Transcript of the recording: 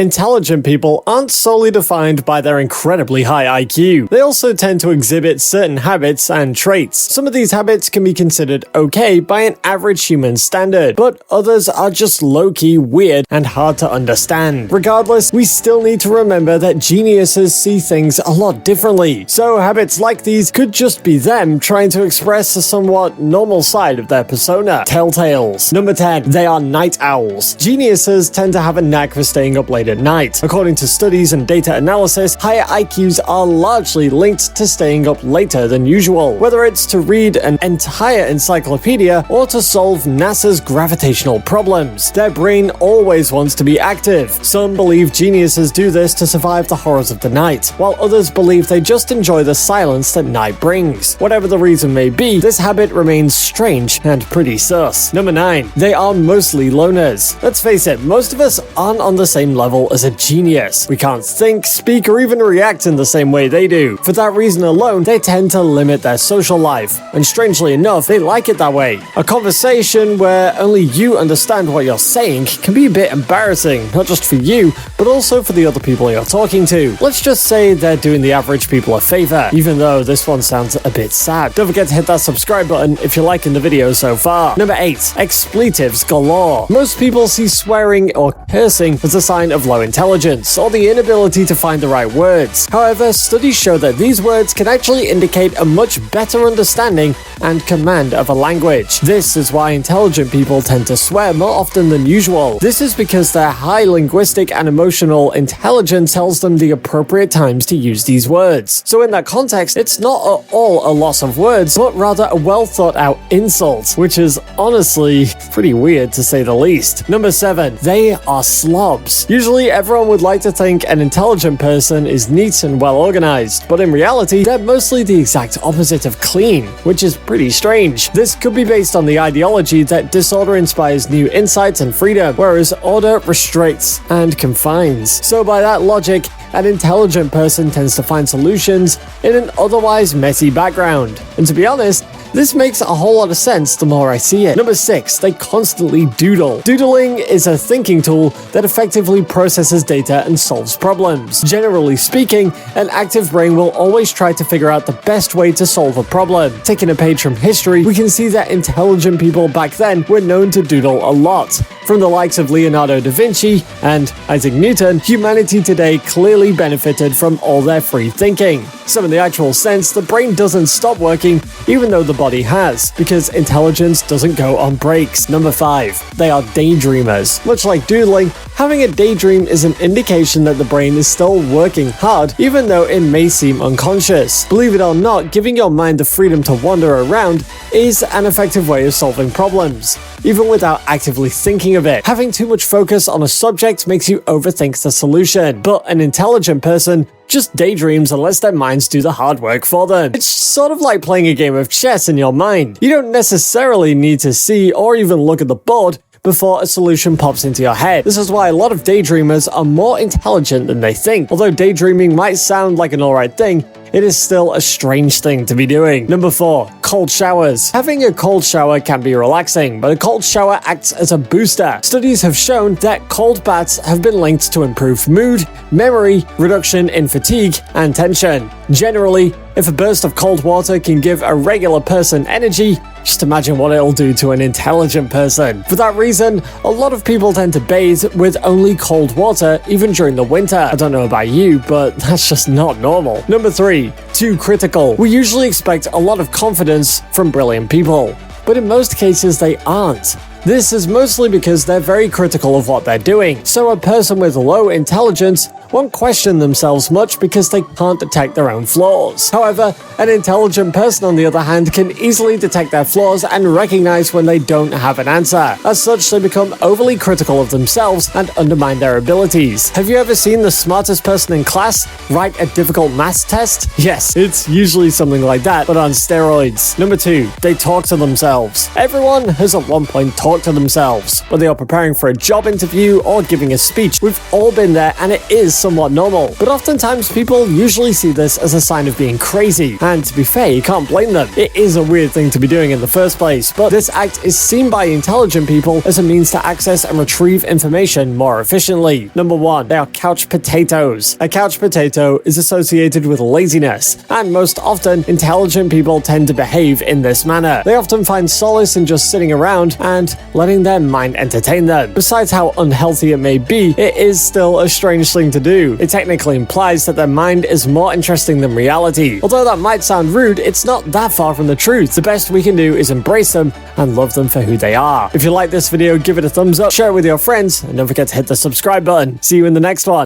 Intelligent people aren't solely defined by their incredibly high IQ. They also tend to exhibit certain habits and traits. Some of these habits can be considered okay by an average human standard, but others are just low-key weird and hard to understand. Regardless, we still need to remember that geniuses see things a lot differently. So habits like these could just be them trying to express a somewhat normal side of their persona. Telltales. Number 10. They are night owls. Geniuses tend to have a knack for staying up late at night. According to studies and data analysis, higher IQs are largely linked to staying up later than usual, whether it's to read an entire encyclopedia or to solve NASA's gravitational problems. Their brain always wants to be active. Some believe geniuses do this to survive the horrors of the night, while others believe they just enjoy the silence that night brings. Whatever the reason may be, this habit remains strange and pretty sus. Number 9. They are mostly loners. Let's face it, most of us aren't on the same level as a genius. We can't think, speak, or even react in the same way they do. For that reason alone, they tend to limit their social life, and strangely enough, they like it that way. A conversation where only you understand what you're saying can be a bit embarrassing, not just for you, but also for the other people you're talking to. Let's just say they're doing the average people a favor, even though this one sounds a bit sad. Don't forget to hit that subscribe button if you're liking the video so far. Number 8. Expletives galore. Most people see swearing or cursing as a sign of low intelligence or the inability to find the right words. However, studies show that these words can actually indicate a much better understanding and command of a language. This is why intelligent people tend to swear more often than usual. This is because their high linguistic and emotional intelligence tells them the appropriate times to use these words. So in that context, it's not at all a loss of words, but rather a well thought out insult, which is honestly pretty weird to say the least. Number 7. They are slobs. Usually everyone would like to think an intelligent person is neat and well organized, but in reality, they're mostly the exact opposite of clean, which is pretty strange. This could be based on the ideology that disorder inspires new insights and freedom, whereas order restricts and confines. So by that logic, an intelligent person tends to find solutions in an otherwise messy background. And to be honest, this makes a whole lot of sense the more I see it. Number 6. They constantly doodle. Doodling is a thinking tool that effectively processes data and solves problems. Generally speaking, an active brain will always try to figure out the best way to solve a problem. Taking a page from history, we can see that intelligent people back then were known to doodle a lot. From the likes of Leonardo da Vinci and Isaac Newton, humanity today clearly benefited from all their free thinking. So in the actual sense, the brain doesn't stop working even though the body has, because intelligence doesn't go on breaks. Number 5. They are daydreamers. Much like doodling, having a daydream is an indication that the brain is still working hard, even though it may seem unconscious. Believe it or not, giving your mind the freedom to wander around is an effective way of solving problems, even without actively thinking of it. Having too much focus on a subject makes you overthink the solution, but an intelligent person just daydreams unless their minds do the hard work for them. It's sort of like playing a game of chess in your mind. You don't necessarily need to see or even look at the board before a solution pops into your head. This is why a lot of daydreamers are more intelligent than they think. Although daydreaming might sound like an alright thing, it is still a strange thing to be doing. Number 4. Cold showers. Having a cold shower can be relaxing, but a cold shower acts as a booster. Studies have shown that cold baths have been linked to improved mood, memory, reduction in fatigue, and tension. Generally, if a burst of cold water can give a regular person energy, just imagine what it'll do to an intelligent person. For that reason, a lot of people tend to bathe with only cold water, even during the winter. I don't know about you, but that's just not normal. Number 3. Too critical. We usually expect a lot of confidence from brilliant people, but in most cases they aren't. This is mostly because they're very critical of what they're doing. So a person with low intelligence won't question themselves much because they can't detect their own flaws. However, an intelligent person, on the other hand, can easily detect their flaws and recognize when they don't have an answer. As such, they become overly critical of themselves and undermine their abilities. Have you ever seen the smartest person in class write a difficult maths test? Yes, it's usually something like that, but on steroids. Number 2. They talk to themselves. Everyone has at one point talked talk to themselves. Whether you're preparing for a job interview or giving a speech, we've all been there and it is somewhat normal. But oftentimes people usually see this as a sign of being crazy, and to be fair, you can't blame them. It is a weird thing to be doing in the first place, but this act is seen by intelligent people as a means to access and retrieve information more efficiently. Number 1, they are couch potatoes. A couch potato is associated with laziness, and most often, intelligent people tend to behave in this manner. They often find solace in just sitting around and letting their mind entertain them. Besides how unhealthy it may be, it is still a strange thing to do. It technically implies that their mind is more interesting than reality. Although that might sound rude, it's not that far from the truth. The best we can do is embrace them and love them for who they are. If you like this video, give it a thumbs up, share it with your friends, and don't forget to hit the subscribe button. See you in the next one.